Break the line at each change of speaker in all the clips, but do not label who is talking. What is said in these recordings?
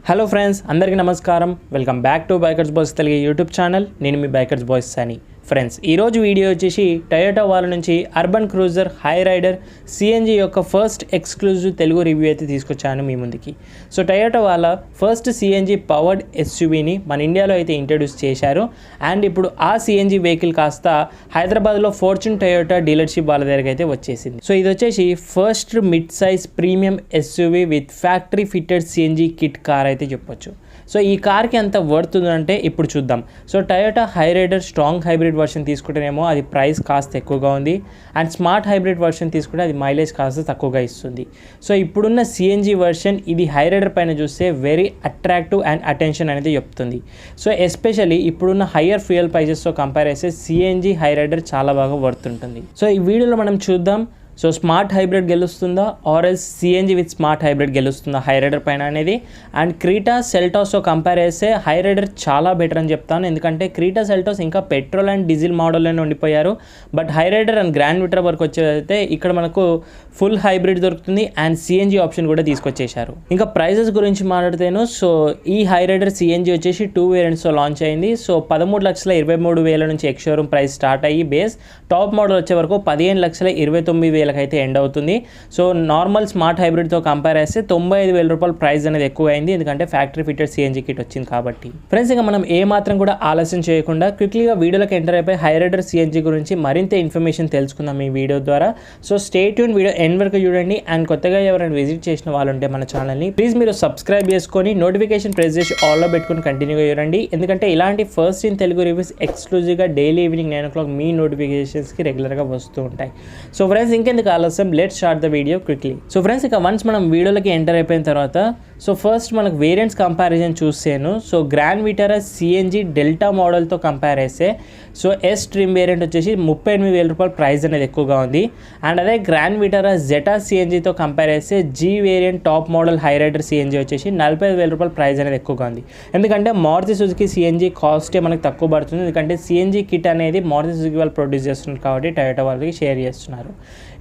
Hello friends, అందరికీ నమస్కారం. Welcome back to bikers boys Telugu YouTube channel. నేను మీ బైకర్స్ బాయ్స్ సని. ఫ్రెండ్స్, ఈరోజు వీడియో వచ్చేసి టయోటా వాళ్ళ నుంచి Urban Cruiser Hyryder CNG యొక్క ఫస్ట్ ఎక్స్క్లూజివ్ తెలుగు రివ్యూ అయితే తీసుకొచ్చాను మీ ముందుకి. సో టయోటా వాళ్ళ ఫస్ట్ సిఎన్జి పవర్డ్ ఎస్యూవీని మన ఇండియాలో అయితే ఇంట్రడ్యూస్ చేశారు. అండ్ ఇప్పుడు ఆ సిఎన్జి వెహికల్ కాస్త హైదరాబాద్లో ఫార్చ్యూన్ టయోటా డీలర్షిప్ వాళ్ళ దగ్గరికి అయితే వచ్చేసింది. సో ఇది వచ్చేసి first mid size premium SUV with factory fitted CNG kit car అయితే చెప్పొచ్చు. సో ఈ కార్కి ఎంత వర్త్ ఉందంటే ఇప్పుడు చూద్దాం. So Toyota Hyryder strong hybrid version తీసుకుంటేనేమో అది ప్రైస్ కాస్త ఎక్కువగా ఉంది. అండ్ స్మార్ట్ హైబ్రిడ్ వర్షన్ తీసుకుంటే అది మైలేజ్ కాస్త తక్కువగా ఇస్తుంది. సో ఇప్పుడున్న సిఎన్జి వర్షన్ ఇది హై రైడర్ పైన చూస్తే వెరీ అట్రాక్టివ్ అండ్ అటెన్షన్ అనేది చెప్తుంది. సో ఎస్పెషల్లీ ఇప్పుడున్న హయ్యర్ ఫ్యూయల్ ప్రైజెస్తో కంపేర్ చేస్తే సిఎన్జి హై రైడర్ చాలా బాగా వర్త్ ఉంటుంది. సో ఈ వీడియోలో మనం చూద్దాం. సో స్మార్ట్ హైబ్రిడ్ గెలుస్తుందా ఆర్ఎల్స్ సిఎన్జి విత్ స్మార్ట్ హైబ్రిడ్ గెలుస్తుందా హై రైడర్ పైన అనేది. అండ్ క్రీటా సెల్టాస్తో కంపేర్ చేస్తే హై రైడర్ చాలా బెటర్ అని చెప్తాను. ఎందుకంటే క్రీటా సెల్టాస్ ఇంకా పెట్రోల్ అండ్ డీజిల్ మోడల్లోనే ఉండిపోయారు. But Hyryder and grand Vitara వరకు వచ్చేదైతే ఇక్కడ మనకు ఫుల్ హైబ్రిడ్ దొరుకుతుంది అండ్ సిఎన్జి ఆప్షన్ కూడా తీసుకొచ్చేశారు. ఇంకా ప్రైజెస్ గురించి మాట్లాడితేను, సో ఈ హై రైడర్ సిఎన్జి వచ్చేసి 2 వేరియంట్స్తో లాంచ్ అయింది. సో 13,23,000 నుంచి ఎక్స్ షోరూమ్ ప్రైస్ స్టార్ట్ అయ్యి బేస్ టాప్ మోడల్ వచ్చే వరకు 15,29,000 అయితే ఎండ్ అవుతుంది. సో నార్మల్ స్మార్ట్ హైబ్రిడ్తో కంపేర్ చేస్తే 95,000 రూపాయల ప్రైస్ అనేది ఎక్కువ అయింది, ఎందుకంటే ఫ్యాక్టరీ ఫిట్టెడ్ సిఎన్జి కిట్ వచ్చింది కాబట్టి. ఫ్రెండ్స్, ఇంకా మనం ఏ మాత్రం కూడా ఆలస్యం చేయకుండా క్విక్లీగా వీడియోలోకి ఎంటర్ అయిపోయి హై రైడర్ సిఎన్జి గురించి మరింత ఇన్ఫర్మేషన్ తెలుసుకుందాం ఈ వీడియో ద్వారా. So stay tune, video end వరకు చూడండి. అండ్ కొత్తగా ఎవరైనా విజిట్ చేసిన వాళ్ళు ఉంటే మన ఛానల్ని ప్లీజ్ మీరు సబ్స్క్రైబ్ చేసుకొని నోటిఫికేషన్ ప్రెస్ చేసి ఆల్లో పెట్టుకుని కంటిన్యూగా చూడండి. ఎందుకంటే ఇలాంటి ఫస్ట్ ఇన్ తెలుగు రివ్యూస్ ఎక్స్క్లూజివ్గా డైలీ ఈవినింగ్ 9 o'clock మీ నోటిఫికేషన్స్కి రెగ్యులర్గా వస్తూ ఉంటాయి. సో ఫ్రెండ్స్, ఇంకెందుకు ఆలస్యం, let's start the video quickly. So friends, ఇక వన్స్ మనం వీడియోలోకి ఎంటర్ అయిపోయిన తర్వాత సో ఫస్ట్ మనకు వేరియంట్స్ కంపారిజన్ చూసాను. So grand Vitara CNG delta మోడల్తో కంపేర్ చేస్తే సో ఎస్ ట్రిమ్ వేరియంట్ వచ్చేసి 38,000 రూపాయల ప్రైస్ అనేది ఎక్కువగా ఉంది. అండ్ అదే గ్రాండ్ విటారా జెటా సిఎన్జితో కంపేర్ చేస్తే G variant top model Hyryder CNG వచ్చేసి 45,000 రూపాయల ప్రైస్ అనేది ఎక్కువగా ఉంది. ఎందుకంటే మారుతి సుజుకి సిఎన్జి కాస్టే మనకు తక్కువ పడుతుంది. ఎందుకంటే సిఎన్జి కిట్ అనేది మారుతి సుజుకి వాళ్ళు ప్రొడ్యూస్ చేస్తున్నారు కాబట్టి టయోటా వాళ్ళకి షేర్ చేస్తున్నారు.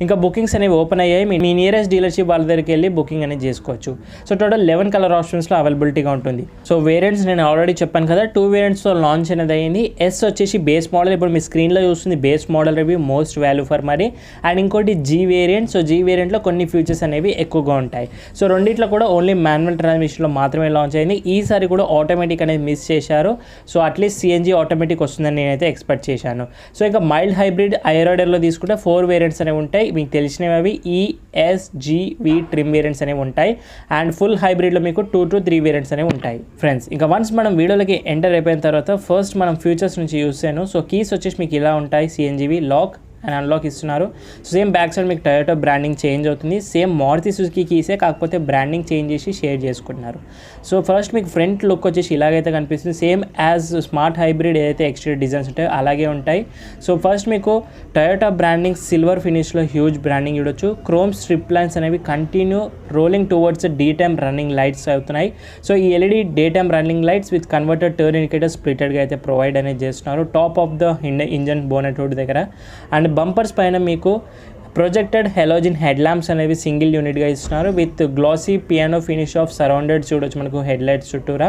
ఇంకా బుకింగ్స్ అనేవి ఓపెన్ అయ్యాయి. మీ నియరెస్ట్ డీలర్షిప్ వాళ్ళ దగ్గరికి వెళ్ళి బుకింగ్ అనేది చేసుకోవచ్చు. సో టోటల్ 11 కలర్ ఆప్షన్స్లో అవైలబిలిటీగా ఉంటుంది. సో వేరియంట్స్ నేను ఆల్రెడీ చెప్పాను కదా, 2 వేరియంట్స్తో లాంచ్ అనేది అయ్యింది. ఎస్ వచ్చేసి బేస్ మోడల్, ఇప్పుడు మీ స్క్రీన్లో చూస్తుంది base model review, most value for money. And ఇంకోటి జీ వేరియంట్. సో జీ వేరియంట్లో కొన్ని ఫీచర్స్ అనేవి ఎక్కువగా ఉంటాయి. సో రెండిట్లో కూడా ఓన్లీ మాన్యువల్ ట్రాన్స్మిషన్లో మాత్రమే లాంచ్ అయింది. ఈసారి కూడా ఆటోమేటిక్ అనేది మిస్ చేశారు. సో అట్లీస్ట్ సిఎన్జి ఆటోమేటిక్ వస్తుందని నేనైతే ఎక్స్పెక్ట్ చేశాను. సో ఇంకా మైల్డ్ హైబ్రిడ్ ఐ రైడర్లో తీసుకుంటే 4 వేరియంట్స్ అనేవి ఉంటాయి. మీకు తెలిసినవి అవి ఈఎస్జీవి ట్రిమ్ వేరియంట్స్ అనేవి ఉంటాయి. అండ్ ఫుల్ హైబ్రిడ్లో మీకు 2 to 3 వేరియంట్స్ అనేవి ఉంటాయి. ఫ్రెండ్స్, ఇంకా వన్స్ మనం వీడియోలోకి ఎంటర్ అయిపోయిన తర్వాత ఫస్ట్ మనం ఫీచర్స్ నుంచి చూసాను. సో కీస్ వచ్చేసి మీకు ఇలా ఉంటాయి. సిఎన్జివి లాక్ అండ్ అన్లాక్ ఇస్తున్నారు. సేమ్ బ్యాక్ సైడ్ మీకు టయోటా బ్రాండింగ్ చేంజ్ అవుతుంది. సేమ్ మారుతి సుజుకి కీసే, కాకపోతే బ్రాండింగ్ చేంజ్ చేసి షేర్ చేసుకుంటున్నారు. సో ఫస్ట్ మీకు ఫ్రంట్ లుక్ వచ్చేసి ఇలాగైతే కనిపిస్తుంది. సేమ్ యాజ్ స్మార్ట్ హైబ్రిడ్ ఏదైతే ఎక్స్టీరియర్ డిజైన్స్ ఉంటాయో అలాగే ఉంటాయి. సో ఫస్ట్ మీకు టయోటా బ్రాండింగ్ సిల్వర్ ఫినిష్లో హ్యూజ్ బ్రాండింగ్ చూడొచ్చు. క్రోమ్ స్ట్రిప్ లైన్స్ అనేవి continue rolling towards day time running lights అవుతున్నాయి. సో ఈ LED day time running lights with converter turn indicator స్ప్లిటెడ్గా అయితే ప్రొవైడ్ అనేది చేస్తున్నారు top of the engine bonnet hood దగ్గర. అండ్ బంపర్స్ పైన మీకు ప్రొజెక్టెడ్ హెలోజిన్ హెడ్ ల్యాంప్స్ అనేవి సింగిల్ యూనిట్గా ఇస్తున్నారు with glossy piano finish of surrounded చూడొచ్చు మనకు హెడ్ లైట్స్ చుట్టూరా.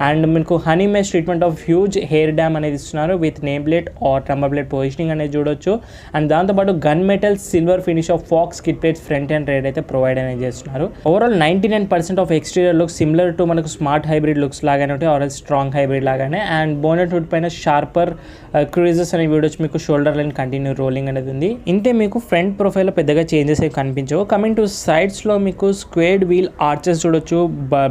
అండ్ మీకు honey mesh treatment of huge air dam అనేది ఇస్తున్నారు with name plate or number plate positioning అనేది చూడొచ్చు. అండ్ దాంతోపాటు gun metal silver finish of pox kit plates front and ride అయితే ప్రొవైడ్ అనేది చేస్తున్నారు. Overall 99% of exterior looks similar to మనకు smart hybrid looks లాగానే ఉంటాయి, ఆర్ స్ట్రాంగ్ హైబ్రిడ్ లాగానే. అండ్ బోనెట్ హుడ్ పైన షార్పర్ క్రూజెస్ అనేవి చూడొచ్చు. మీకు షోల్డర్ లైన్ కంటిన్యూ రోలింగ్ అనేది ఉంది. ఇంతే మీకు ఫ్రంట్ ప్రొఫైల్లో పెద్దగా చేంజెస్ ఏమి కనిపించవు. కమింగ్ టు సైడ్స్లో మీకు స్క్వేర్డ్ వీల్ ఆర్చెస్ చూడొచ్చు.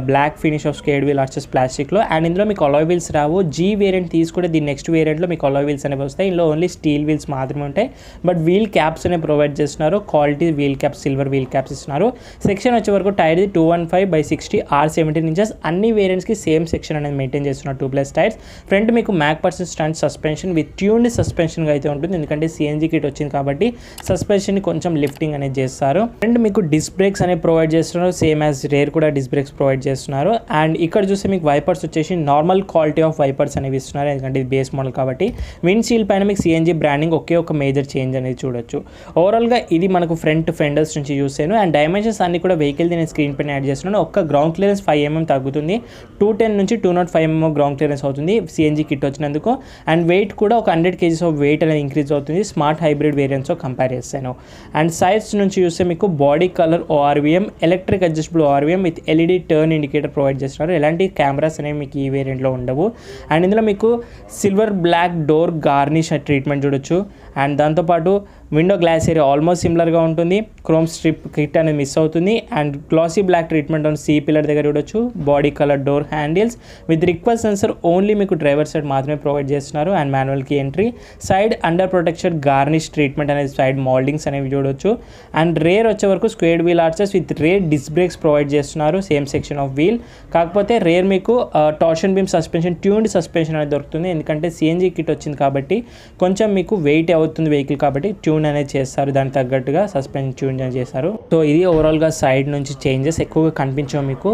Black finish of squared wheel arches ప్లాస్టిక్లో. అండ్ ఇందులో మీకు అలాయ్ వీల్స్ రావు. జీ వేరియంట్ తీసుకుంటే దీని నెక్స్ట్ వేరియంట్లో మీకు అలాయ్ వీల్స్ అనేవి వస్తాయి. ఇందులో ఓన్లీ స్టీల్ వీల్స్ మాత్రమే ఉంటాయి. బట్ వీల్ క్యాప్స్ అనేవి ప్రొవైడ్ చేస్తున్నారు. Quality wheel caps, silver wheel caps ఇస్తున్నారు. సెక్షన్ వచ్చే వరకు టైర్ 215/60 R17 ఇంచెస్. అన్ని వేరియంట్స్కి సేమ్ సెక్షన్ అనేది మెయింటైన్ చేస్తున్నారు. 2+ టైర్స్. ఫ్రంట్ మీకు MAC% strut suspension with tuned సస్పెన్షన్గా అయితే ఉంటుంది. ఎందుకంటే సిఎన్జి కిట్ వచ్చింది కాబట్టి సస్పెన్షన్ కొంచెం లిఫ్టింగ్ అనేది చేస్తారు. అండ్ మీకు డిస్క్ బ్రేక్స్ అనేవి ప్రొవైడ్ చేస్తున్నారు, సేమ్ యాజ్ రేర్ కూడా డిస్క్ బ్రేక్స్ ప్రొవైడ్ చేస్తున్నారు. అండ్ ఇక్కడ చూస్తే మీకు వైపర్స్ వచ్చేసి నార్మల్ క్వాలిటీ ఆఫ్ వైపర్స్ అనేవి ఇస్తున్నారు, ఎందుకంటే ఇది బేస్ మోడల్ కాబట్టి. విండ్ షీల్డ్ పైన మీకు సిఎన్జీ బ్రాండింగ్ ఒకే ఒక మేజర్ చేంజ్ అనేది చూడొచ్చు. ఓవరాల్గా ఇది మనకు ఫ్రంట్ ఫెండర్స్ నుంచి చూసాను. అండ్ డైమెన్షన్స్ అన్ని కూడా వెహికల్ నేను స్క్రీన్ పైన యాడ్ చేస్తున్నాను. ఒక్క గ్రౌండ్ క్లియరెన్స్ 5 mm తగ్గుతుంది, 210 నుంచి 205 mm గ్రౌండ్ క్లియరెన్స్ అవుతుంది సిఎన్జీ కిట్ వచ్చినందుకు. అండ్ వెయిట్ కూడా ఒక 100 kgs ఆఫ్ వెయిట్ అనేది ఇంక్రీజ్ అవుతుంది స్మార్ట్ హైబ్రిడ్ వేరియంట్స్తో కంపేర్ చేస్తాను. అండ్ సైడ్స్ నుంచి చూస్తే మీకు body colour ORVM, electric adjustable ORVM with LED turn indicator provide చేస్తున్నారు. ఎలాంటి కెమెరాస్ అనేవి మీకు ఈ వేరియంట్లో ఉండవు. అండ్ ఇందులో మీకు silver black door garnish treatment చూడొచ్చు. అండ్ దాంతోపాటు విండో గ్లాస్ ఏరియా ఆల్మోస్ట్ సిమిలర్గా ఉంటుంది, క్రోమ్ స్ట్రిప్ కిట్ అనేది మిస్ అవుతుంది. And glossy black treatment on C pillar దగ్గర చూడొచ్చు. Body colour door handles with request sensor only మీకు డ్రైవర్ సైడ్ మాత్రమే ప్రొవైడ్ చేస్తున్నారు. And manual key entry, side under protection garnish treatment అనేది side mouldings అనేవి చూడొచ్చు. అండ్ రేర్ వచ్చే వరకు squared wheel arches with rare disc brakes provide చేస్తున్నారు, same section of wheel. కాకపోతే రేర్ మీకు torsion beam suspension, tuned suspension అనేది దొరుకుతుంది, ఎందుకంటే సిఎన్జీ కిట్ వచ్చింది కాబట్టి కొంచెం మీకు వెయిట్ అవుతుంది వెహికల్ కాబట్టి ట్యూన్ అనేది చేస్తారు, దానికి తగ్గట్టుగా సస్పెన్షన్ ట్యూన్ అనేది చేస్తారు. సో ఇది ఓవరాల్గా సైడ్ నుంచి చేంజెస్ ఎక్కువగా కనిపించవు మీకు.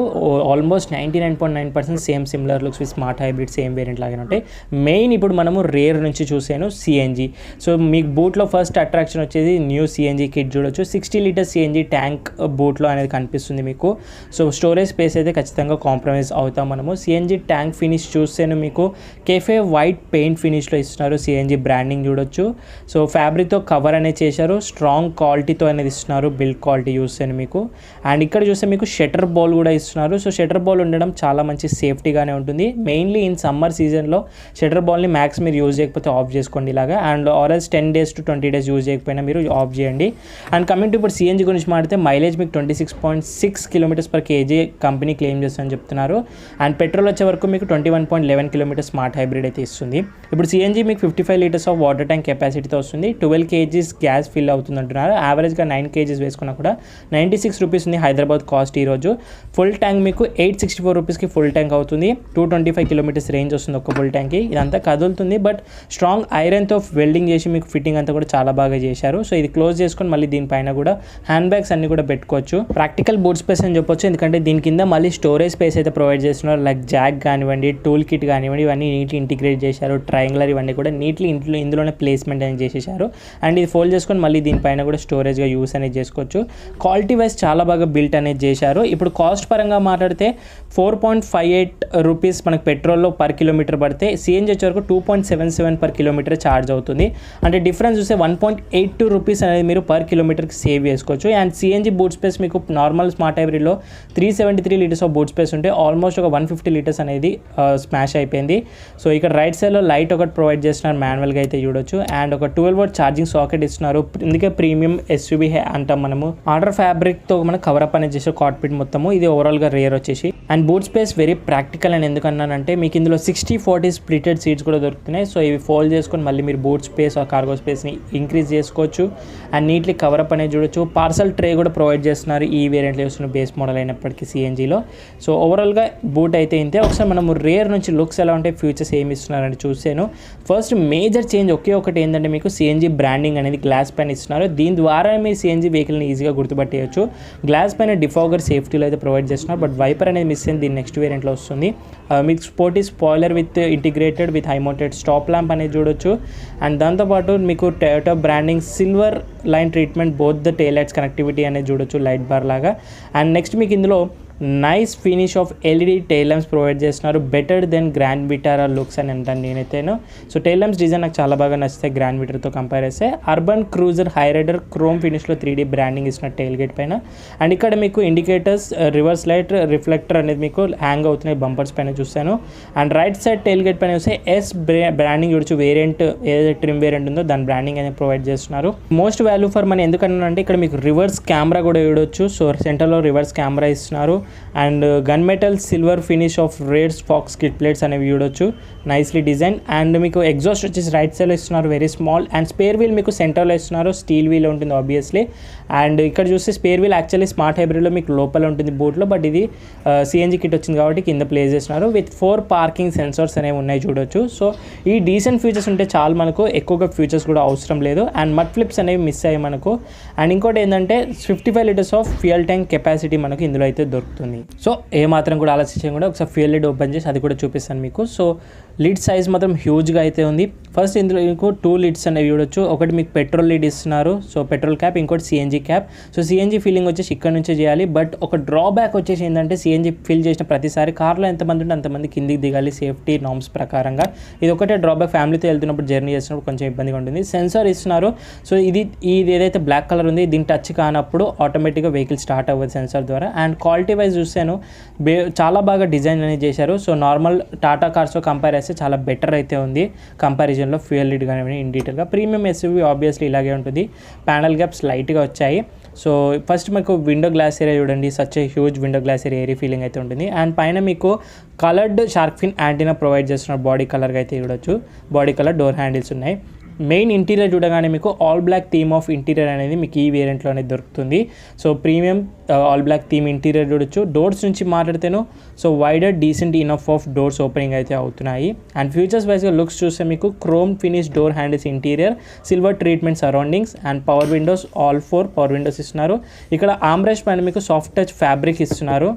Almost 99.9% same similar looks with smart hybrid same variant లాగానే ఉంటాయి. మెయిన్ ఇప్పుడు మనము రేర్ నుంచి చూసాను సిఎన్జీ. సో మీకు బూట్లో ఫస్ట్ అట్రాక్షన్ వచ్చేది న్యూ సిఎన్జీ కిట్ చూడొచ్చు. 60 లీటర్ సిఎన్జీ ట్యాంక్ బూట్లో అనేది కనిపిస్తుంది మీకు. సో స్టోరేజ్ స్పేస్ అయితే ఖచ్చితంగా కాంప్రమైజ్ అవుతాం మనము. సిఎన్జీ ట్యాంక్ ఫినిష్ చూస్తేనే మీకు కెఫే వైట్ పెయింట్ ఫినిష్లో ఇస్తున్నారు, సిఎన్జీ బ్రాండింగ్ చూడొచ్చు. సో ఫ్యాబ్రిక్తో కవర్ అనేది చేశారు, స్ట్రాంగ్ క్వాలిటీతో అనేది ఇస్తున్నారు, బిల్డ్ క్వాలిటీ చూస్తాను మీకు. అండ్ ఇక్కడ చూస్తే మీకు షటర్ బౌల్ కూడా ఇస్తున్నారు. సో షటర్ బౌల్ ఉండడం చాలా మంచి సేఫ్టీగానే ఉంటుంది. మెయిన్లీ ఇన్ సమ్మర్ సీజన్లో షటర్ బాల్ని మ్యాక్స్ మీరు యూజ్ చేయకపోతే ఆఫ్ చేసుకోండి ఇలాగా. అండ్ ఆర్ఎల్స్ 10 days to 20 days యూజ్ చేయకపోయినా మీరు ఆఫ్ చేయండి. అండ్ కమింగ్ టు ఇప్పుడు సిఎన్జీ గురించి మాట్లాడితే మైలేజ్ మీకు 26.6 km/kg కంపెనీ క్లెయిమ్ చేస్తుందని చెప్తున్నారు. అండ్ పెట్రోల్ వచ్చే వరకు మీకు 21.11 km స్మార్ట్ హైబ్రిడ్ అయితే ఇస్తుంది. ఇప్పుడు సిఎన్జీ మీకు 55 liters ఆఫ్ వాటర్ ట్యాంక్ కెపాసిటీతో వస్తుంది, 12 kgs గ్యాస్ ఫిల్ అవుతుంది అంటున్నారు. యావరేజ్గా 9 kgs వేసుకున్నా కూడా 96 రూపీస్ ఉంది హైదరాబాద్ కాస్ట్ ఈరోజు. ఫుల్ ట్యాంక్ మీకు 864 రూపీస్కి ఫుల్ ట్యాంక్ అవుతుంది, 225 km రేంజ్ వస్తుంది ఒక ఫుల్ ట్యాంక్కి. ఇదంతా కదులుతుంది, బట్ స్ట్రాంగ్ ఐరన్తో వెల్డింగ్ చేసి మీకు ఫిట్టింగ్ అంతా కూడా చాలా బాగా చేశారు. సో ఇది క్లోజ్ చేసుకొని మళ్ళీ దీనిపైన కూడా హ్యాండ్ బ్యాగ్స్ అన్ని కూడా పెట్టుకోవచ్చు. ప్రాక్టికల్ బూట్ స్పేస్ అని చెప్పొచ్చు, ఎందుకంటే దీని కింద మళ్ళీ స్టోరేజ్ స్పేస్ అయితే ప్రొవైడ్ చేస్తున్నారు. లైక్ జాక్ కానివ్వండి, టూల్ కిట్ కానివ్వండి, ఇవన్నీ నీట్లీ ఇంటిగ్రేట్ చేశారు. ట్రయాంగులర్ ఇవన్నీ కూడా నీట్లీ ఇందులోనే ప్లేస్మెంట్ అనేది చేసేసారు. అండ్ ఇది ఫోల్డ్ చేసుకొని మళ్ళీ దీనిపైన కూడా స్టోరేజ్గా యూస్ అనేది చేసుకోవచ్చు. క్వాలిటీ వైజ్ చాలా బాగా బిల్ట్ అనేది చేశారు. ఇప్పుడు కాస్ట్ పరంగా మాట్లాడితే 4.58 రూపీస్ మనకు పెట్రోల్లో పర్ కిలోమీటర్ పడితే సిఎన్జీ వచ్చే వరకు 2.77 per kilometer ఛార్జ్ అవుతుంది. అంటే డిఫరెన్స్ చూస్తే 1.82 రూపీస్ అనేది మీరు పర్ కిలోమీటర్కి సేవ్ చేసుకోవచ్చు. అండ్ సిఎన్జీ బూట్ స్పేస్ మీకు నార్మల్ స్మార్ట్ హైబ్రిడ్లో 373 liters ఆఫ్ బూట్ స్పేస్ ఉంటే ఆల్మోస్ట్ ఒక 150 liters అనేది స్మాష్ అయిపోయింది. సో ఇక్కడ రైట్ సైడ్లో లైట్ ఒకటి ప్రొవైడ్ చేస్తున్నారు, మాన్యువల్గా అయితే చూడొచ్చు. అండ్ ఒక 12V ఛార్జింగ్ సాకెట్ ఇస్తున్నారు. ఇందుకే ప్రీమియం SUV అంటాం మనము. ఆర్డర్ ఫ్యాబ్రిక్తో మన కవరప్ అనేది చేసే కాక్పిట్ మొత్తము. ఇది ఓవరాల్గా రేర్ వచ్చేసి. And boot space very practical అని ఎందుకన్నానంటే మీకు ఇందులో 60-40 స్ప్లిటెడ్ సీట్స్ కూడా దొరుకుతున్నాయి. సో ఇవి ఫోల్డ్ చేసుకొని మళ్ళీ మీరు బూట్ స్పేస్ ఆ కార్గో స్పేస్ని ఇంక్రీజ్ చేసుకోవచ్చు. అండ్ నీట్లీ కవరప్ అనేది చూడొచ్చు. పార్సల్ ట్రే కూడా ప్రొవైడ్ చేస్తున్నారు ఈ వేరియంట్లో వస్తున్న బేస్ మోడల్ అయినప్పటికీ సిఎన్జీలో. సో ఓవరాల్గా బూట్ అయితే ఇంతే. ఒకసారి మనము రేర్ నుంచి లుక్స్ ఎలా ఉంటాయి, ఫ్యూచర్స్ ఏమి ఇస్తున్నారని చూసాను. ఫస్ట్ మేజర్ చేంజ్ ఒకే ఒకటి ఏంటంటే మీకు సిఎన్జీ బ్రాండింగ్ అనేది గ్లాస్ పైన ఇస్తున్నారు. దీని ద్వారా మీ సిఎన్జీ వెహికల్ని ఈజీగా గుర్తుపట్టేయచ్చు. గ్లాస్ పైన డిఫాగర్ సేఫ్టీలో అయితే ప్రొవైడ్ చేస్తున్నారు, బట్ వైపర్ అనేది మిస్ అయింది, దీని నెక్స్ట్ వేరియంట్లో వస్తుంది. మీకు sporty spoiler with integrated with high mounted stop lamp అనేది చూడొచ్చు. అండ్ దాంతోపాటు మీకు Toyota branding silver line treatment both the tail lights connectivity అనేది చూడొచ్చు లైట్ బార్ లాగా. అండ్ నెక్స్ట్ మీకు ఇందులో nice finish of LED tail lamps provide చేస్తున్నారు. Better than Grand Vitara looks అని అంటాను నేనైతేను. సో టైల్ ల్యాంప్స్ డిజైన్ నాకు చాలా బాగా నచ్చుతాయి గ్రాండ్ విటార్తో కంపేర్ చేస్తే. Urban Cruiser Hyryder chrome ఫినిష్లో 3D branding ఇస్తున్న టైల్ గేట్ పైన. అండ్ ఇక్కడ మీకు ఇండికేటర్స్, రివర్స్ లైట్, రిఫ్లెక్టర్ అనేది మీకు హ్యాంగ్ అవుతున్నాయి బంపర్స్ పైన చూస్తాను. And right side tile gate పైన చూస్తే S బ్రాండింగ్ చూడొచ్చు. వేరియంట్ ఏదైతే ట్రిమ్ వేరియంట్ ఉందో దాని బ్రాండింగ్ అనేది ప్రొవైడ్ చేస్తున్నారు. మోస్ట్ వాల్యూ ఫర్ మనీ ఎందుకన్నా అంటే ఇక్కడ మీకు రివర్స్ కెమెరా కూడా చూడొచ్చు. సో సెంటర్లో రివర్స్ కెమెరా ఇస్తున్నారు. And gun metal silver finish of rear faux kit plates అనేవి చూడొచ్చు, నైస్లీ డిజైన్. అండ్ మీకు ఎగ్జాస్ట్ వచ్చేసి రైట్ సైడ్లో ఇస్తున్నారు, very small. And spare wheel మీకు సెంటర్లో ఇస్తున్నారు, స్టీల్ వీల్ ఉంటుంది ఆబ్వియస్లీ. అండ్ ఇక్కడ చూస్తే స్పేర్ వీల్ యాక్చువల్లీ స్మార్ట్ హైబ్రిడ్లో మీకు లోపల ఉంటుంది బూట్లో, బట్ ఇది సిఎన్జీ కిట్ వచ్చింది కాబట్టి కింద ప్లేస్ చేస్తున్నారు. విత్ 4 పార్కింగ్ సెన్సార్స్ అనేవి ఉన్నాయి చూడొచ్చు. సో ఈ డీసెంట్ ఫీచర్స్ ఉంటే చాలా, మనకు ఎక్కువగా ఫీచర్స్ కూడా అవసరం లేదు. అండ్ మడ్ ఫ్లిప్స్ అనేవి మిస్ అయ్యాయి మనకు. అండ్ ఇంకోటి ఏంటంటే 55 litres of fuel tank capacity మనకు ఇందులో అయితే దొరుకుతుంది. సో ఏ మాత్రం కూడా ఆలోచించకుండా ఒకసారి ఫ్యూయల్ లిడ్ ఓపెన్ చేసి అది కూడా చూపిస్తాను మీకు. సో లిడ్ సైజ్ మాత్రం హ్యూజ్గా అయితే ఉంది. ఫస్ట్ ఇందులో మీకు 2 లిడ్స్ అనేవి చూడొచ్చు. ఒకటి మీకు పెట్రోల్ లిడ్ ఇస్తున్నారు, సో పెట్రోల్ క్యాప్, ఇంకోటి CNG cap. So CNG filling వచ్చేసి ఇక్కడ నుంచే చేయాలి. బట్ ఒక డ్రాబ్యాక్ వచ్చేసి ఏంటంటే సిఎన్జీ ఫిల్ చేసిన ప్రతిసారి కార్లో ఎంతమంది ఉంటే అంతమంది కిందికి దిగాలి సేఫ్టీ నార్మ్స్ ప్రకారంగా. ఇది ఒకటే డ్రాబ్యాక్, ఫ్యామిలీతో వెళ్తున్నప్పుడు జర్నీ చేస్తున్నప్పుడు కొంచెం ఇబ్బందిగా ఉంటుంది. సెన్సార్ ఇస్తున్నారు. సో ఇది ఏదైతే బ్లాక్ కలర్ ఉంది దీన్ని టచ్ కానప్పుడు ఆటోమేటిక్గా వెహికల్ స్టార్ట్ అవ్వదు సెన్సార్ ద్వారా. అండ్ క్వాలిటీ వైజ్ చూసాను చాలా బాగా డిజైన్ అనేది చేశారు. సో నార్మల్ టాటా కార్స్తో కంపేర్ చేస్తే చాలా బెటర్ అయితే ఉంది కంపారిజన్లో. ఫ్యూయల్ లిడ్ కానీ ఇన్ డీటెయిల్గా ప్రీమియం ఎస్యూవీ ఆబ్వియస్లీ ఇలాగే ఉంటుంది. ప్యానల్ గ్యాప్స్ లైట్గా వచ్చాయి. సో ఫస్ట్ మీకు విండో గ్లాస్ ఏరియా చూడండి, such a huge window glass area feeling అయితే ఉంటుంది. అండ్ పైన మీకు coloured shark fin antenna provide చేస్తున్నారు, బాడీ కలర్గా అయితే చూడొచ్చు. బాడీ కలర్ డోర్ హ్యాండిల్స్ ఉన్నాయి. మెయిన్ ఇంటీరియర్ చూడగానే మీకు all black theme of interior అనేది మీకు ఈ వేరియంట్లో అనేది దొరుకుతుంది. So premium all black theme interior చూడొచ్చు. డోర్స్ నుంచి మాట్లాడితేను so wider decent enough of doors opening అయితే అవుతున్నాయి. అండ్ ఫ్యూచర్స్ వైజ్గా లుక్స్ చూస్తే మీకు chrome finish door handles interior, silver treatment surroundings and power windows, all 4 power windows ఇస్తున్నారు. ఇక్కడ ఆమ్రెస్ట్ పైన మీకు సాఫ్ట్ టచ్ ఫ్యాబ్రిక్ ఇస్తున్నారు,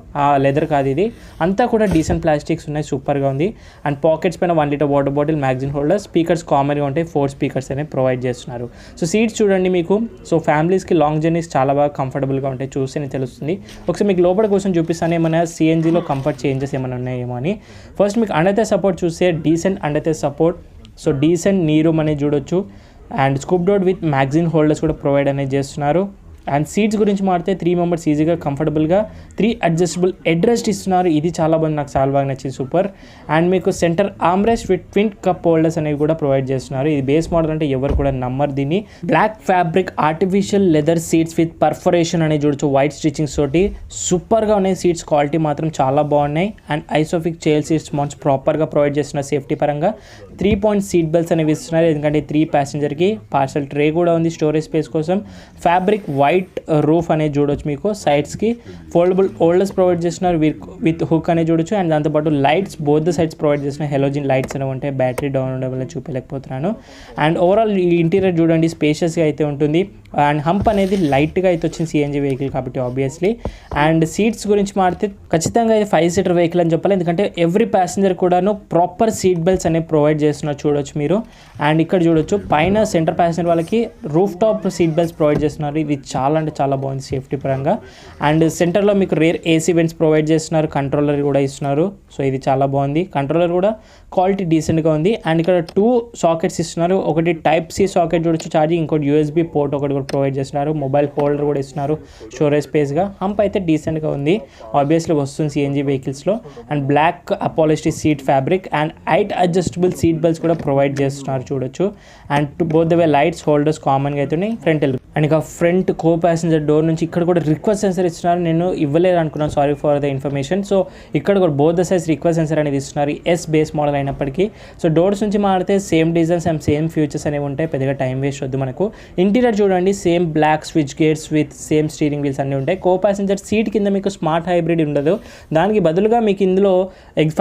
లెదర్ కాదు ఇది, అంతా కూడా డీసెంట్ ప్లాస్టిక్స్ ఉన్నాయి, సూపర్గా ఉంది. అండ్ పాకెట్స్ పైన 1 litre water bottle, magazine holder, speakers కామన్గా ఉంటాయి, 4 స్పీకర్స్ అనేవి ప్రొవైడ్ చేస్తున్నారు. సో సీట్స్ చూడండి మీకు, సో ఫ్యామిలీస్కి లాంగ్ జర్నీస్ చాలా బాగా కంఫర్టబుల్గా ఉంటాయి, చూస్తేనే తెలుస్తుంది. ఒకసారి మీకు లోపల కోసం చూపిస్తాను ఏమైనా సిఎన్జీలో కంఫర్ట్ చేంజెస్ ఏమైనా ఉన్నాయేమో అని. ఫస్ట్ మీకు అండర్తే సపోర్ట్ చూస్తే డీసెంట్ అండర్తే సపోర్ట్, సో డీసెంట్ నీ రూమ్ అనేది చూడొచ్చు. And scoop door with magazine holders కూడా ప్రొవైడ్ అనేది చేస్తున్నారు. అండ్ సీట్స్ గురించి మాడితే 3 మెంబర్స్ ఈజీగా కంఫర్టబుల్గా 3 అడ్జస్టబుల్ హెడ్ రెస్ట్ ఇస్తున్నారు, ఇది చాలా బాగుంది, నాకు చాలా బాగా నచ్చింది, సూపర్. అండ్ మీకు centre armrest with twin cup holders అనేవి కూడా ప్రొవైడ్ చేస్తున్నారు. ఇది బేస్ మోడల్ అంటే ఎవరు కూడా నమ్మరు దీన్ని. Black fabric artificial leather seats with perforation అనేది చూడొచ్చు, వైట్ స్టిచ్చింగ్స్ తోటి సూపర్గా ఉన్నాయి. సీట్స్ క్వాలిటీ మాత్రం చాలా బాగున్నాయి. అండ్ ఐసోఫిక్ చైల్డ్ సీట్స్ మౌంట్స్ ప్రాపర్గా ప్రొవైడ్ చేస్తున్నారు సేఫ్టీ పరంగా. 3 పాయింట్ సీట్ బెల్ట్స్ అనేవి ఇస్తున్నారు, ఎందుకంటే 3 ప్యాసింజర్కి పార్సల్ ట్రే కూడా ఉంది స్టోరేజ్ స్పేస్ కోసం. ఫ్యాబ్రిక్ వైట్ రూఫ్ అనేది చూడొచ్చు, మీకు సైడ్స్కి ఫోల్డబుల్ హోల్డర్స్ ప్రొవైడ్ చేస్తున్నారు విత్ హుక్ అనేది చూడొచ్చు. అండ్ దాంతోపాటు lights both the sides provide చేస్తున్నారు, హెలోజిన్ లైట్స్ అనేవి ఉంటాయి. బ్యాటరీ డౌన్ ఉండడం వల్ల చూపించలేకపోతున్నాను. అండ్ ఓవరాల్ ఈ ఇంటీరియర్ చూడండి స్పేషియస్గా అయితే ఉంటుంది. అండ్ హంప్ అనేది లైట్గా అయితే వచ్చింది సిఎన్జీ వెహికల్ కాబట్టి ఆబ్వియస్లీ. అండ్ సీట్స్ గురించి మాడితే ఖచ్చితంగా ఇది 5 సీటర్ వెహికల్ అని చెప్పాలి, ఎందుకంటే ఎవ్రీ ప్యాసింజర్ కూడాను ప్రాపర్ సీట్ బెల్ట్స్ అనేవి ప్రొవైడ్ చేస్తున్నారు చూడొచ్చు మీరు. అండ్ ఇక్కడ చూడొచ్చు పైన సెంటర్ ప్యాసింజర్ వాళ్ళకి roof top seat belts provide చేస్తున్నారు, ఇది చాలా అంటే చాలా బాగుంది సేఫ్టీ పరంగా. అండ్ సెంటర్లో మీకు రేర్ ఏసీ వెంట్స్ ప్రొవైడ్ చేస్తున్నారు, కంట్రోలర్ కూడా ఇస్తున్నారు, సో ఇది చాలా బాగుంది. కంట్రోలర్ కూడా క్వాలిటీ డీసెంట్గా ఉంది. అండ్ ఇక్కడ 2 సాకెట్స్ ఇస్తున్నారు, ఒకటి టైప్ సి సాకెట్ చూడొచ్చు ఛార్జింగ్, ఇంకోటి యూఎస్బీ పోర్ట్ ఒకటి కూడా ప్రొవైడ్ చేస్తున్నారు, మొబైల్ హోల్డర్ కూడా ఇస్తున్నారు స్టోరేజ్ స్పేస్గా. హంప్ అయితే డీసెంట్గా ఉంది, ఆబ్వియస్లీ వస్తుంది సిఎన్జీ వెహికల్స్లో. And black upholstery seat fabric and height adjustable seat belts కూడా ప్రొవైడ్ చేస్తున్నారు చూడొచ్చు. And both the way lights holders కామన్గా అయితే ఉన్నాయి. ఫ్రంట్ అండ్ ఇక ఫ్రంట్ కో ప్యాసింజర్ డోర్ నుంచి ఇక్కడ కూడా రిక్వెస్ట్ సెన్సర్ ఇస్తున్నారు, నేను ఇవ్వలేదు అనుకున్నాను, sorry for the information. So ఇక్కడ కూడా బోత్ ద సైజ్ రిక్వెస్ట్ సెన్సర్ అనేది ఇస్తున్నారు, ఎస్ బేస్ మోడల్ అయినప్పటికీ. సో డోర్స్ నుంచి మాడితే same designs and same features అనేవి ఉంటాయి, పెద్దగా టైం వేస్ట్ వద్దు మనకు. ఇంటీరియర్ చూడండి same black switch gates with same steering wheels అన్నీ ఉంటాయి. కో ప్యాసింజర్ సీట్ కింద మీకు స్మార్ట్ హైబ్రిడ్ ఉండదు, దానికి బదులుగా మీకు ఇందులో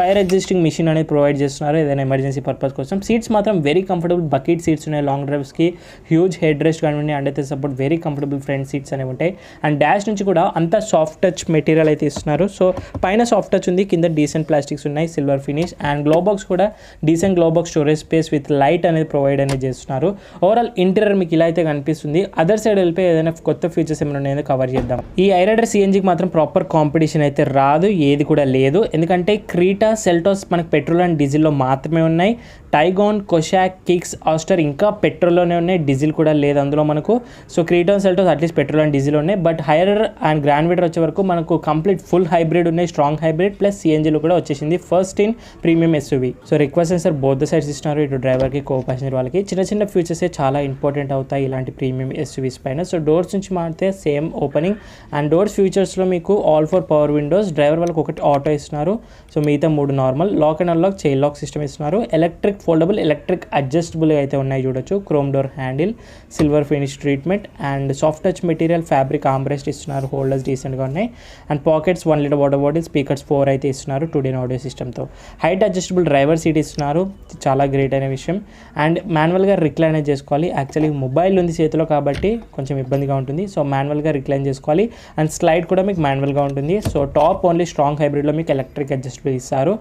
ఫైర్ ఎగ్జిస్టింగ్ మిషన్ అనేది ప్రొవైడ్ చేస్తున్నారు ఏదైనా ఎమర్జెన్సీ పర్పస్ కోసం. సీట్స్ మాత్రం వెరీ కంఫర్టబుల్ బకెట్ సీట్స్ ఉన్నాయి లాంగ్ డ్రైవ్స్కి, హ్యూజ్ హెడ్ రెస్ట్ కానివ్వండి, అండ్ అయితే support very comfortable front seats అనేవి ఉంటాయి. అండ్ డాష్ నుంచి కూడా అంతా సాఫ్ట్ టచ్ మెటీరియల్ అయితే ఇస్తున్నారు, సో పైన సాఫ్ట్ టచ్ ఉంది, కింద డీసెంట్ ప్లాస్టిక్స్ ఉన్నాయి, silver finish. And glove box కూడా decent glove box storage space with light అనేది ప్రొవైడ్ అనేది చేస్తున్నారు. ఓవరాల్ ఇంటీరియర్ మీకు ఇలా అయితే కనిపిస్తుంది. అదర్ సైడ్ వెళ్ళిపోయి ఏదైనా కొత్త ఫీచర్స్ ఏమైనా ఉన్నాయో కవర్ చేద్దాం. ఈ ఐరైడర్ సిఎన్జీకి మాత్రం ప్రాపర్ కాంపిటీషన్ అయితే రాదు, ఏది కూడా లేదు, ఎందుకంటే క్రీటా సెల్టోస్ మనకు పెట్రోల్ అండ్ డీజిల్లో మాత్రమే ఉన్నాయి. టైగాన్, కొషాక్, కిక్స్, ఆస్టర్ ఇంకా పెట్రోల్లోనే ఉన్నాయి, డీజిల్ కూడా లేదు అందులో మనకు. సో క్రీటోన్, Seltos at least petrol and diesel ఉన్నాయి. బట్ హైరర్ అండ్ గ్రాండ్ విటర్ వచ్చే వరకు మనకు కంప్లీట్ ఫుల్ హైబ్రిడ్ ఉన్నాయి, స్ట్రాంగ్ హైబ్రిడ్ ప్లస్ సిఎన్జీలో కూడా వచ్చేసింది. First in premium SUV. So request sensor both the sides ఇస్తున్నారు, ఇటు డ్రైవర్కి కో ప్యాసింజర్ వాళ్ళకి. చిన్న చిన్న ఫీచర్సే చాలా ఇంపార్టెంట్ అవుతాయి ఇలాంటి ప్రీమియం ఎస్యూవీస్ పైన. సో డోర్స్ నుంచి మారితే సేమ్ ఓపెనింగ్ అండ్ డోర్స్ ఫీచర్స్లో మీకు all four power windows, driver వాళ్ళకి ఒకటి ఆటో ఇస్తున్నారు. సో మిగతా 3 normal. Lock and unlock chain lock system ఇస్తున్నారు. ఎలక్ట్రిక్ ఫోల్డబుల్, ఎలక్ట్రిక్ అడ్జస్టబుల్ అయితే ఉన్నాయి చూడొచ్చు. Chrome door handle, silver finish treatment and soft touch material, fabric armrest ఇస్తున్నారు. హోల్డర్స్ డీసెంట్గా ఉన్నాయి and pockets 1 litre water bottle, speakers 4 అయితే ఇస్తున్నారు 2D ఆడియో సిస్టమ్తో. హైట్ అడ్జస్టబుల్ డ్రైవర్ సీట్ ఇస్తున్నారు, చాలా గ్రేట్ అయిన విషయం. అండ్ మాన్యువల్గా రిక్లైన్ చేసుకోవాలి. యాక్చువల్లీ మొబైల్ ఉంది చేతిలో కాబట్టి కొంచెం ఇబ్బందిగా ఉంటుంది. సో మాన్యువల్గా రిక్లైన్ చేసుకోవాలి అండ్ స్లైడ్ కూడా మీకు మాన్యువల్గా ఉంటుంది. సో టాప్ ఓన్లీ స్ట్రాంగ్ హైబ్రిడ్లో మీకు ఎలక్ట్రిక్ అడ్జస్టబుల్ ఇస్తారు.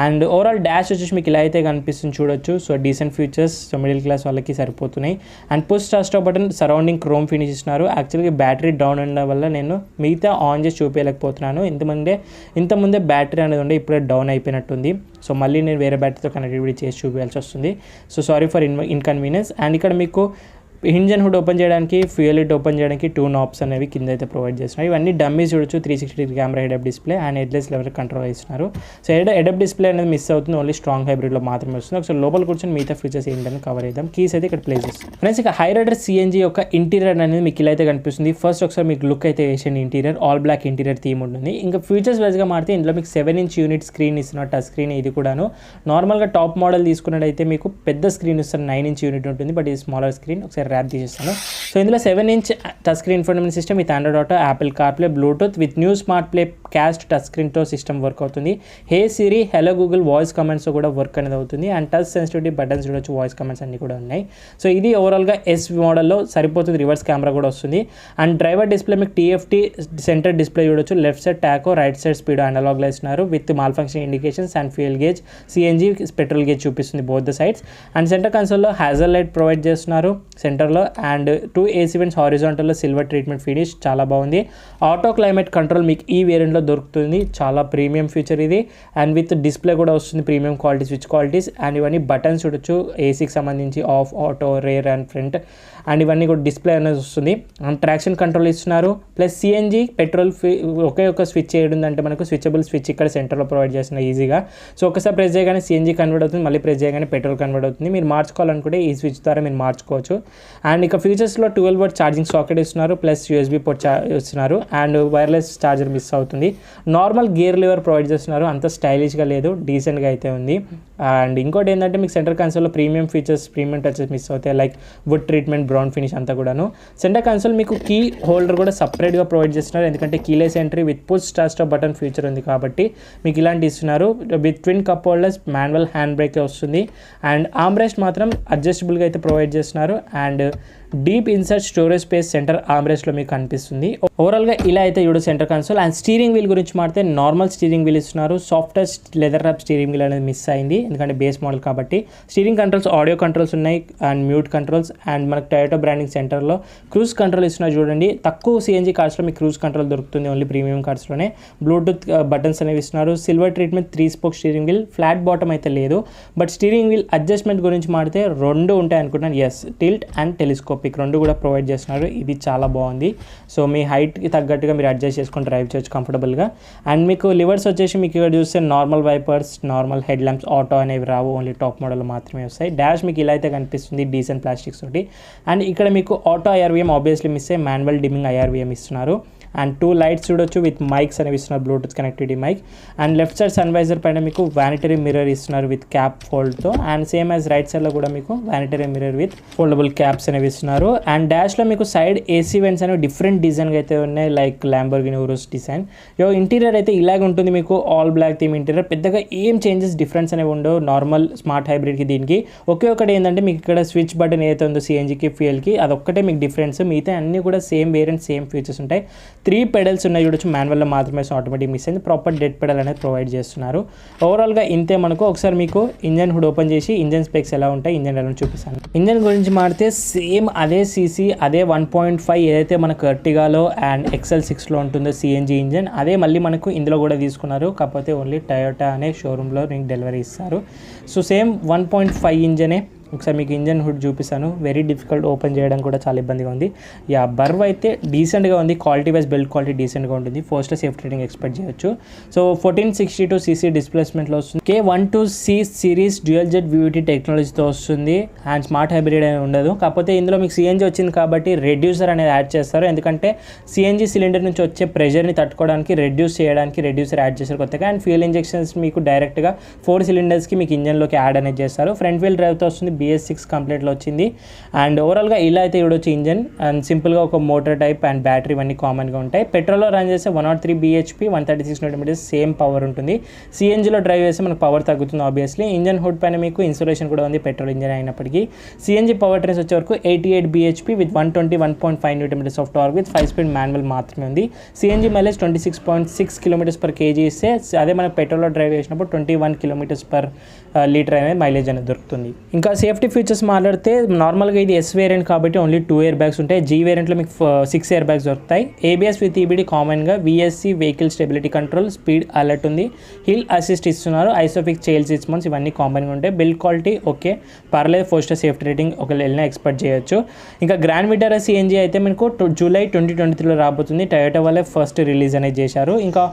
అండ్ ఓవరాల్ డాష్ వచ్చేసి మీకు ఇలా అయితే కనిపిస్తుంది చూడొచ్చు. So decent features, so middle class వాళ్ళకి సరిపోతున్నాయి. And push start button, surrounding chrome finish ఇస్తున్నారు. యాక్చువల్గా బ్యాటరీ డౌన్ ఉండడం వల్ల నేను మిగతా ఆన్ చేసి చూపించలేకపోతున్నాను. ఇంతకుముందే బ్యాటరీ అనేది ఉండే, ఇప్పుడే డౌన్ అయిపోయినట్టుంది. సో మళ్ళీ నేను వేరే బ్యాటరీతో కనెక్టివిటీ చేసి చూపించాల్సి వస్తుంది. So sorry for inconvenience. And ఇక్కడ మీకు ఇంజన్ హుడ్ ఓపెన్ చేయడానికి, ఫ్యూయల్ లిడ్ ఓపెన్ చేయడానికి 2 నాబ్స్ అనేవి కింద అయితే ప్రొవైడ్ చేస్తున్నారు. ఇవన్నీ డమ్మీస్ చూడొచ్చు. 360 camera head up display and headless level control ఇస్తున్నారు. సో హెడ్ అప్ డిస్ప్లే అనేది మిస్ అవుతుంది, ఓన్లీ స్ట్రాంగ్ హైబ్రిడ్లో మాత్రమే వస్తుంది. ఒకసారి లోపల కూర్చొని మిగతా ఫీచర్స్ ఏంటని కవర్ చేద్దాం. కీస్ అయితే ఇక్కడ ప్లేస్ చేస్తాం. ఫ్రెండ్స్, ఇక హైరైడర్ సిఎన్జీ యొక్క ఇంటీరియర్ అనేది మీకు ఇలా అయితే కనిపిస్తుంది. ఫస్ట్ ఒకసారి మీకు లుక్ అయితే వేసేయండి. Interior all black interior theme ఉంటుంది. ఇంకా ఫీచర్స్ వైజ్గా మారితే ఇందులో మీకు 7-inch యూనిట్ స్క్రీన్ ఇస్తున్నారు, టచ్ స్క్రీన్. ఇది కూడాను నార్మల్గా టాప్ మోడల్ తీసుకున్నట్టయితే మీకు పెద్ద స్క్రీన్ ఇస్తారు, 9-inch యూనిట్ ఉంటుంది. బట్ ఇది స్మాలర్ స్క్రీన్. ఒకసారి ర్యాప్ తీసేస్తాను. సో ఇందులో 7-inch touch screen infotainment system with Android Auto, Apple CarPlay, Bluetooth with new Smart Play Cast touch స్క్రీన్తో సిస్టమ్ వర్క్ అవుతుంది. Hey Siri, hello Google voice commands కూడా work అనేది అవుతుంది. And touch sensitivity buttons చూడొచ్చు, voice commands అన్ని కూడా ఉన్నాయి. So ఇది ఓవరాల్గా ఎస్ మోడల్లో సరిపోతుంది. రివర్స్ కెమెరా కూడా వస్తుంది. అండ్ డ్రైవర్ డిస్ప్లే మీకు TFT సెంటర్ డిస్ప్లే చూడొచ్చు. Left side tacho, right side speed అనలాగ్లో ఇస్తున్నారు with mall function indications and fuel gauge, CNG, petrol gauge చూపిస్తుంది both the sides. And centre కన్సోల్లో హ్యాజల్ లైట్ ప్రొవైడ్ చేస్తున్నారు సెంటర్లో. అండ్ 2 AC vents హారిజాంటల్లో silver treatment finish, చాలా బాగుంది. ఆటో క్లైమేట్ కంట్రోల్ మీకు ఈ వేరియంట్లో దొరుకుతుంది, చాలా ప్రీమియం ఫీచర్ ఇది. అండ్ విత్ డిస్ప్లే కూడా వస్తుంది, premium quality switch qualities. And ఇవన్నీ బటన్స్ చూడొచ్చు, ఏసీకి సంబంధించి of, auto, rare and front. And ఇవన్నీ కూడా డిస్ప్లే అనేది వస్తుంది. అండ్ ట్రాక్షన్ కంట్రోల్ ఇస్తున్నారు. ప్లస్ సిఎన్జీ, పెట్రోల్ ఒకే ఒక స్విచ్ చేయడంటే మనకు స్విచబుల్ స్విచ్ ఇక్కడ సెంటర్లో ప్రొవైడ్ చేస్తున్నారు ఈజీగా. సో ఒకసారి ప్రెస్ చేయగానే సిఎన్జీ కన్వర్ట్ అవుతుంది, మళ్ళీ ప్రెస్ చేయగానే పెట్రోల్ కన్వర్ట్ అవుతుంది. మీరు మార్చుకోవాలనుకుంటే ఈ స్విచ్ ద్వారా మీరు మార్చుకోవచ్చు. అండ్ ఇక ఫీచర్స్లో 12V ఛార్జింగ్ సాకెట్ ఇస్తున్నారు, ప్లస్ USB పోర్ట్ ఇస్తున్నారు. అండ్ వైర్లెస్ ఛార్జర్ మిస్ అవుతుంది. నార్మల్ గేర్ లివర్ ప్రొవైడ్ చేస్తున్నారు, అంత స్టైలిష్గా లేదు, డీసెంట్గా అయితే ఉంది. అండ్ ఇంకోటి ఏంటంటే మీకు సెంటర్ కన్సోల్లో premium features, premium touches miss అవుతాయి, like wood treatment, brown finish అంతా కూడాను. సెంటర్ కన్సోల్ మీకు కీ హోల్డర్ కూడా సపరేట్గా ప్రొవైడ్ చేస్తున్నారు, ఎందుకంటే keyless entry with push start button feature ఉంది కాబట్టి మీకు ఇలాంటి ఇస్తున్నారు. With twin cup holders, manual hand brake వస్తుంది. అండ్ ఆర్మ్రెస్ట్ మాత్రం అడ్జస్టబుల్గా అయితే ప్రొవైడ్ చేస్తున్నారు. And deep insert storage space centre ఆర్మ్రెస్ట్లో మీకు కనిపిస్తుంది. ఓవరాల్గా ఇలా అయితే చూడు centre console. And steering wheel గురించి మాడితే నార్మల్ స్టీరింగ్ వీల్ ఇస్తున్నారు. Soft touch leather wrap steering wheel అనేది మిస్ అయింది, ఎందుకంటే బేస్ మోడల్ కాబట్టి. స్టీరింగ్ కంట్రోల్స్, ఆడియో కంట్రోల్స్ ఉన్నాయి అండ్ మ్యూట్ కంట్రోల్స్. అండ్ మనకు టయోటా బ్రాండింగ్ సెంటర్లో క్రూజ్ కంట్రోల్ ఇస్తున్నారు చూడండి. తక్కువ సిఎన్జీ కార్స్లో మీకు క్రూజ్ కంట్రోల్ దొరుకుతుంది, ఓన్లీ ప్రీమియం కార్స్లోనే. బ్లూటూత్ బటన్స్ అనేవి ఇస్తున్నారు. Silver treatment, 3 spoke steering wheel, flat bottom అయితే లేదు. బట్ స్టీరింగ్ వీల్ అడ్జస్ట్మెంట్ గురించి మాడితే 2 ఉంటాయి అనుకుంటున్నాను. ఎస్, టిల్ట్ అండ్ టెలిస్కోపిక్ 2 కూడా ప్రొవైడ్ చేస్తున్నారు. ఇది చాలా బాగుంది. సో మీ హైట్కి తగ్గట్టుగా మీరు అడ్జస్ట్ చేసుకొని డ్రైవ్ చేయొచ్చు కంఫర్టబుల్గా. అండ్ మీకు లివర్స్ వచ్చేసి మీకు ఇక్కడ చూస్తే normal wipers, normal head lamps, auto అనేవి రావు, ఓన్లీ టాప్ మోడల్ మాత్రమే వస్తాయి. డాష్ మీకు ఇలా అయితే కనిపిస్తుంది, డీసెంట్ ప్లాస్టిక్స్ తోటి. అండ్ ఇక్కడ మీకు ఆటో IRVM ఆబ్వియస్లీ మిస్ అయ్యి మాన్యువల్ డిమ్మింగ్ IRVM ఇస్తున్నారు. అండ్ 2 లైట్స్ చూడొచ్చు విత్ మైక్స్ అనేవి ఇస్తున్నారు, Bluetooth connectivity mic. And left side sun visor పైన మీకు వానిటరీ మిర్రర్ ఇస్తున్నారు విత్ క్యాప్ ఫోల్డ్తో. అండ్ సేమ్ యాజ్ రైట్ సైడ్లో కూడా మీకు vanity mirror with foldable caps అనేవి ఇస్తున్నారు. అండ్ డాష్లో మీకు సైడ్ AC వెంట్స్ అనేవి డిఫరెంట్ డిజైన్గా అయితే ఉన్నాయి, like Lamborghini Urus design. Interior అయితే ఇలాగ ఉంటుంది మీకు, ఆల్ బ్లాక్ థీమ్ ఇంటీరియర్. పెద్దగా ఏం చేంజెస్, డిఫరెన్స్ అనేవి ఉండవు నార్మల్ స్మార్ట్ హైబ్రిడ్కి దీనికి. ఒకే ఒకటి ఏంటంటే మీకు ఇక్కడ స్విచ్ బటన్ ఏదైతే ఉందో సిఎన్జీకి, ఫ్యూయల్కి, అదొక్కటే మీకు డిఫరెన్స్. మిగతా అన్నీ కూడా సేమ్ వేరియంట్, సేమ్ ఫీచర్స్ ఉంటాయి. 3 పెడల్స్ ఉన్నాయి చూడొచ్చు, మాన్యువల్లో మాత్రమే ఆటోమేటిక్ మిస్ అయింది. ప్రాపర్ డెడ్ పెడల్ అనేది ప్రొవైడ్ చేస్తున్నారు. ఓవరాల్గా ఇంతే మనకు. ఒకసారి మీకు ఇంజన్ హుడ్ ఓపెన్ చేసి ఇంజన్ స్పెక్స్ ఎలా ఉంటాయి, ఇంజన్ ఎలా చూపిస్తాను. ఇంజన్ గురించి మాడితే సేమ్ అదే సీసీ అదే 1.5 ఏదైతే మనకు ఎర్టిగాలో అండ్ XL6లో ఉంటుందో సిఎన్జి ఇంజన్, అదే మళ్ళీ మనకు ఇందులో కూడా తీసుకున్నారు. కాకపోతే ఓన్లీ టయోటా అనే షోరూంలో మీకు డెలివరీ ఇస్తారు. So same 1.5 ఇంజనే. ఒకసారి మీకు ఇంజన్ హుడ్ చూపిస్తాను. వెరీ డిఫికల్ట్, ఓపెన్ చేయడం కూడా చాలా ఇబ్బందిగా ఉంది. బర్వ్ అయితే డీసెంట్గా ఉంది, క్వాలిటీ వైజ్ బిల్డ్ క్వాలిటీ డీసెంట్గా ఉంటుంది. 4-star సేఫ్టీ రేటింగ్ ఎక్స్పెక్ట్ చేయొచ్చు. సో 1462 cc డిస్ప్లేస్మెంట్లో వస్తుంది. K12C series dual jet VVT టెక్నాలజీతో వస్తుంది అండ్ స్మార్ట్ హైబ్రిడ్ అనేది ఉండదు. కాకపోతే ఇందులో మీకు సిఎన్జీ వచ్చింది కాబట్టి రెడ్యూసర్ అనేది యాడ్ చేస్తారు. ఎందుకంటే సిఎన్జీ సిలిండర్ నుంచి వచ్చే ప్రెషర్ని తట్టుకోవడానికి రెడ్యూస్ చేయడానికి రెడ్యూసర్ యాడ్ చేస్తారు కొత్తగా. అండ్ ఫ్యూయల్ ఇంజెక్షన్స్ మీకు డైరెక్ట్గా 4 cylinders మీకు ఇంజన్లోకి యాడ్ అనేది చేస్తారు. ఫ్రంట్ వీల్ డ్రైవ్తో వస్తుంది, BS6 కంప్లీట్లో వచ్చింది. అండ్ ఓవరాల్గా ఇలా అయితే చూడొచ్చు ఇంజన్. అండ్ సింపుల్గా ఒక మోటార్ టైప్ అండ్ బ్యాటరీ ఇవన్నీ కామన్గా ఉంటాయి. పెట్రోల్లో రన్ చేస్తే 103 bhp 136 Nm సేమ్ పవర్ ఉంటుంది. సిఎన్జీలో డ్రైవ్ చేస్తే మనకు పవర్ తగ్గుతుంది ఆబ్వియస్లీ. ఇంజన్ హుడ్ పైన మీకు ఇన్సులేషన్ కూడా ఉంది పెట్రోల్ ఇంజన్ అయినప్పటికీ. సిఎన్జీ పవర్ ట్రైన్స్ వచ్చే వరకు 88 bhp with 121.5 Nm of torque with 5-speed manual మాత్రమే ఉంది. సిఎన్జీ మైలేజ్ 26.6 km/kg ఇస్తే అదే మనకు పెట్రోల్లో డ్రైవ్ చేసినప్పుడు 21 km/L అనేది మైలేజ్ అనేది దొరుకుతుంది. ఇంకా సేఫ్టీ ఫీచర్స్ మాట్లాడితే నార్మల్గా ఇది S వేరియంట్ కాబట్టి ఓన్లీ 2 air bags ఉంటాయి. G వేరియంట్లో మీకు 6 air bags దొరుకుతాయి. ABS విత్ EBD కామన్గా, VSC vehicle stability control, speed alert ఉంది, హిల్ అసిస్ట్ ఇస్తున్నారు, ఐసోఫిక్ చైల్డ్ 6 months ఇవన్నీ కామన్గా ఉంటాయి. బిల్డ్ క్వాలిటీ ఓకే పర్లేదు, 4-star సేఫ్టీ రేటింగ్ ఒకవేళ వెళ్ళినా ఎక్స్పెక్ట్ చేయొచ్చు. ఇంకా గ్రాండ్ విటారా సిఎన్జీ అయితే మనకు జూలై 2023లో రాబోతుంది. టయోటా వాళ్ళే ఫస్ట్ రిలీజ్ అనేది చేశారు. ఇంకా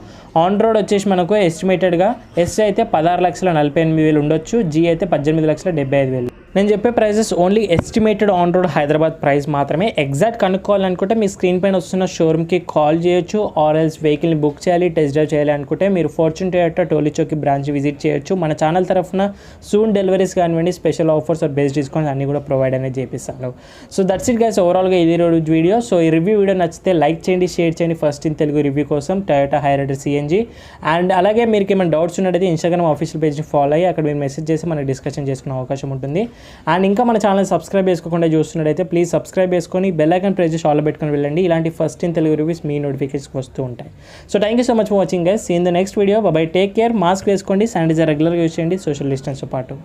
ఆన్ రోడ్ వచ్చేసి మనకు ఎస్టిమేటెడ్గా S అయితే 16,48,000 ఉండొచ్చు, G అయితే 18,75,000. నేను చెప్పే prices only estimated on road Hyderabad price మాత్రమే. ఎగ్జాక్ట్ కనుక్కోవాలనుకుంటే మీ స్క్రీన్ పైన వస్తున్న షోరూమ్కి కాల్ చేయొచ్చు, ఆర్ ఎల్స్ వెహికల్ని బుక్ చేయాలి, టెస్ట్ డ్రైవ్ చేయాలి అనుకుంటే మీరు Fortune Toyota Toli Chowk branch visit చేయొచ్చు. మన ఛానల్ తరఫున సూన్ డెలివరీస్ కానివ్వండి, special offers or best discounts అన్నీ కూడా ప్రొవైడ్ అనేది చేపిస్తాను. సో దట్స్ ఇట్ గైస్, ఓవరాల్గా ఇది రోజు వీడియో. సో ఈ రివ్యూ వీడియో నచ్చితే లైక్ చేయండి, షేర్ చేయండి ఫస్ట్ ఇన్ తెలుగు రివ్యూ కోసం టయోటా హైరైడర్ సిఎన్జీ. అండ్ అలాగే మీరు ఏమైనా డౌట్స్ ఉన్నట్టయితే ఇన్స్టాగ్రామ్ ఆఫీషియల్ పేజ్ని ఫాలో అయ్యి అక్కడ మీరు మెసేజ్ చేసి మనకి డిస్కషన్ చేసుకునే అవకాశం ఉంటుంది. అండ్ ఇంకా మన ఛానల్ సబ్స్క్రైబ్ చేసుకోకుండా చూస్తున్నట్టయితే ప్లీజ్ సబ్స్క్రైబ్ చేసుకొని బెల్ ఐకాన్ ప్రెస్ చేసి ఆల్ పెట్టుకొని వెళ్ళండి. ఇలాంటి ఫస్ట్ ఇన్ తెలుగు రివ్యూస్ మీ నోటిఫికేషన్ వస్తూ ఉంటాయి. So thank you so much for watching guys. See in the next video. Bye take care. Mask వేసుకోండి, శానిటైజర్ రెగ్యులర్గా యూజ్ చేయండి, సోషల్ డిస్టెన్స్తో పాటు.